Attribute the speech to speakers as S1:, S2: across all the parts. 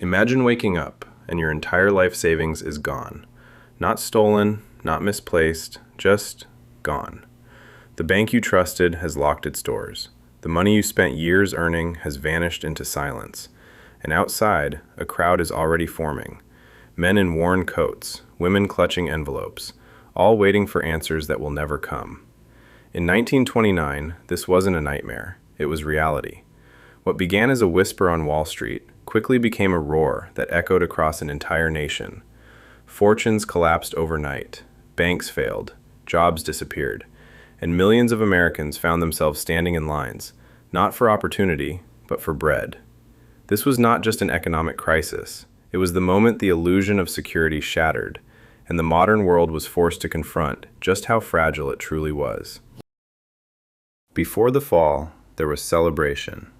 S1: Imagine waking up and your entire life savings is gone. Not stolen, not misplaced, just gone. The bank you trusted has locked its doors. The money you spent years earning has vanished into silence. And outside, a crowd is already forming. Men in worn coats, women clutching envelopes, all waiting for answers that will never come. In 1929, this wasn't a nightmare. It was reality. What began as a whisper on Wall Street quickly became a roar that echoed across an entire nation. Fortunes collapsed overnight, banks failed, jobs disappeared, and millions of Americans found themselves standing in lines, not for opportunity, but for bread. This was not just an economic crisis. It was the moment the illusion of security shattered, and the modern world was forced to confront just how fragile it truly was. Before the fall, there was celebration.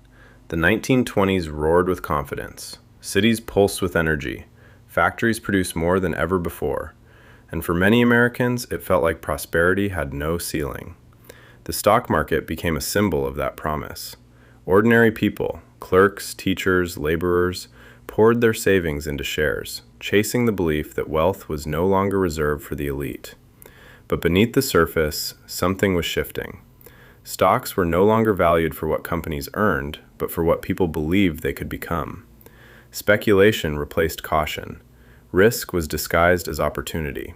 S1: The 1920s roared with confidence. Cities pulsed with energy. Factories produced more than ever before. And for many Americans, it felt like prosperity had no ceiling. The stock market became a symbol of that promise. Ordinary people, clerks, teachers, laborers, poured their savings into shares, chasing the belief that wealth was no longer reserved for the elite. But beneath the surface, something was shifting. Stocks were no longer valued for what companies earned, but for what people believed they could become. Speculation replaced caution. Risk was disguised as opportunity.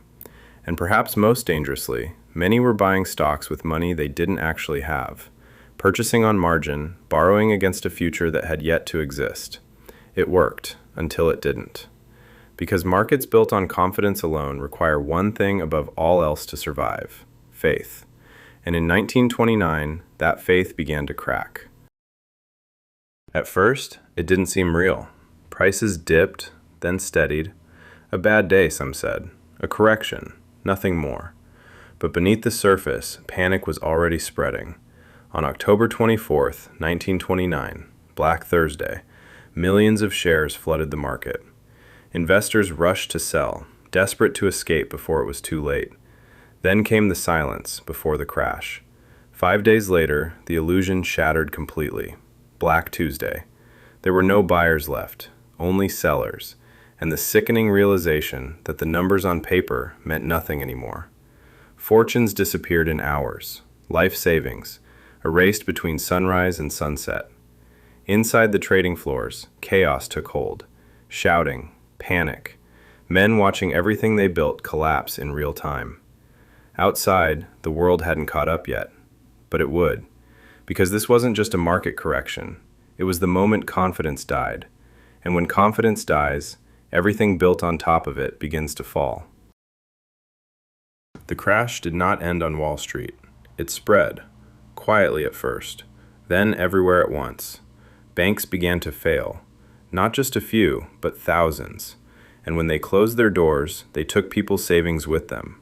S1: And perhaps most dangerously, many were buying stocks with money they didn't actually have, purchasing on margin, borrowing against a future that had yet to exist. It worked, until it didn't. Because markets built on confidence alone require one thing above all else to survive: faith. And in 1929, that faith began to crack. At first, it didn't seem real. Prices dipped, then steadied. A bad day, some said. A correction, nothing more. But beneath the surface, panic was already spreading. On October 24th, 1929, Black Thursday, millions of shares flooded the market. Investors rushed to sell, desperate to escape before it was too late. Then came the silence before the crash. 5 days later, the illusion shattered completely. Black Tuesday. There were no buyers left, only sellers, and the sickening realization that the numbers on paper meant nothing anymore. Fortunes disappeared in hours, life savings, erased between sunrise and sunset. Inside the trading floors, chaos took hold. Shouting, panic, men watching everything they built collapse in real time. Outside, the world hadn't caught up yet, but it would, because this wasn't just a market correction. It was the moment confidence died, and when confidence dies, everything built on top of it begins to fall. The crash did not end on Wall Street. It spread, quietly at first, then everywhere at once. Banks began to fail, not just a few, but thousands, and when they closed their doors, they took people's savings with them.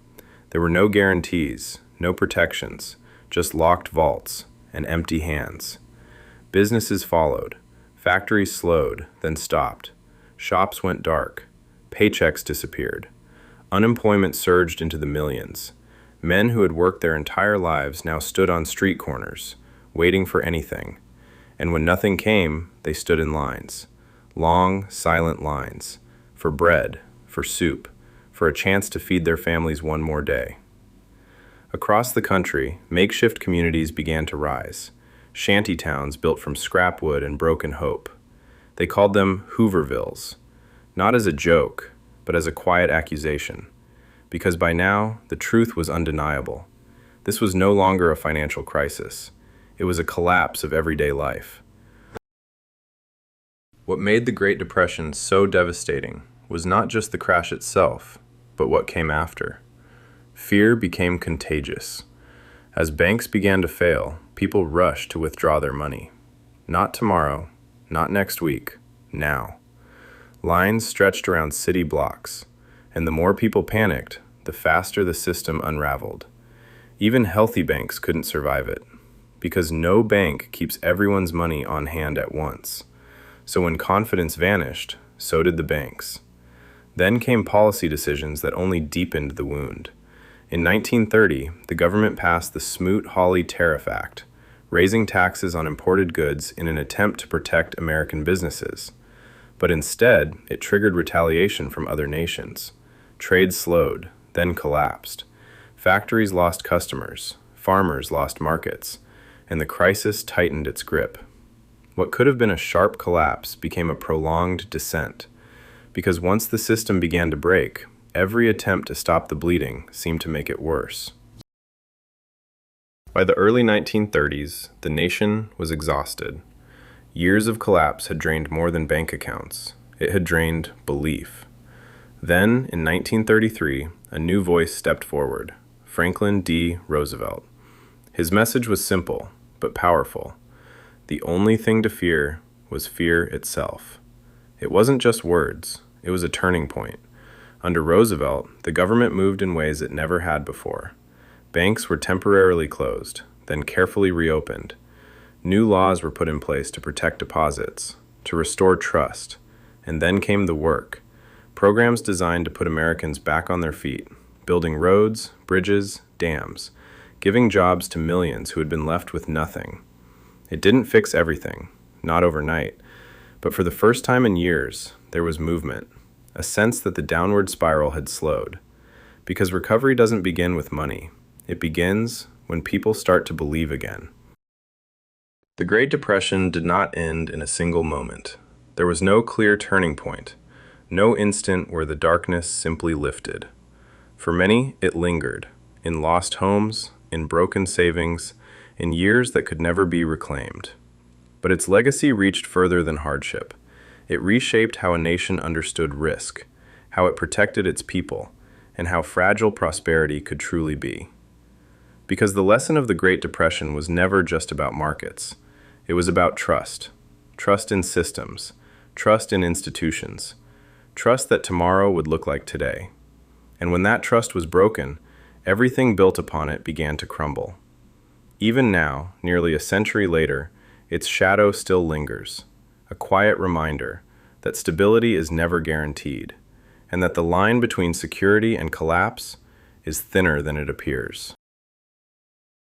S1: There were no guarantees, no protections, just locked vaults and empty hands. Businesses followed. Factories slowed, then stopped. Shops went dark. Paychecks disappeared. Unemployment surged into the millions. Men who had worked their entire lives now stood on street corners, waiting for anything. And when nothing came, they stood in lines. Long, silent lines. For bread, for soup, for a chance to feed their families one more day. Across the country, makeshift communities began to rise. Shanty towns built from scrap wood and broken hope. They called them Hoovervilles, not as a joke, but as a quiet accusation. Because by now, the truth was undeniable. This was no longer a financial crisis. It was a collapse of everyday life. What made the Great Depression so devastating was not just the crash itself, but what came after. Fear became contagious. As banks began to fail, people rushed to withdraw their money. Not tomorrow, not next week, now. Lines stretched around city blocks, and the more people panicked, the faster the system unraveled. Even healthy banks couldn't survive it, because no bank keeps everyone's money on hand at once. So when confidence vanished, so did the banks. Then came policy decisions that only deepened the wound. In 1930, the government passed the Smoot-Hawley Tariff Act, raising taxes on imported goods in an attempt to protect American businesses. But instead, it triggered retaliation from other nations. Trade slowed, then collapsed. Factories lost customers, farmers lost markets, and the crisis tightened its grip. What could have been a sharp collapse became a prolonged descent, because once the system began to break, every attempt to stop the bleeding seemed to make it worse. By the early 1930s, the nation was exhausted. Years of collapse had drained more than bank accounts. It had drained belief. Then, in 1933, a new voice stepped forward, Franklin D. Roosevelt. His message was simple, but powerful. The only thing to fear was fear itself. It wasn't just words, it was a turning point. Under Roosevelt, the government moved in ways it never had before. Banks were temporarily closed, then carefully reopened. New laws were put in place to protect deposits, to restore trust, and then came the work. Programs designed to put Americans back on their feet, building roads, bridges, dams, giving jobs to millions who had been left with nothing. It didn't fix everything, not overnight, but for the first time in years, there was movement, a sense that the downward spiral had slowed. Because recovery doesn't begin with money. It begins when people start to believe again. The Great Depression did not end in a single moment. There was no clear turning point, no instant where the darkness simply lifted. For many, it lingered, in lost homes, in broken savings, in years that could never be reclaimed. But its legacy reached further than hardship. It reshaped how a nation understood risk, how it protected its people, and how fragile prosperity could truly be. Because the lesson of the Great Depression was never just about markets. It was about trust. Trust in systems. Trust in institutions. Trust that tomorrow would look like today. And when that trust was broken, everything built upon it began to crumble. Even now, nearly a century later, its shadow still lingers, a quiet reminder that stability is never guaranteed, and that the line between security and collapse is thinner than it appears.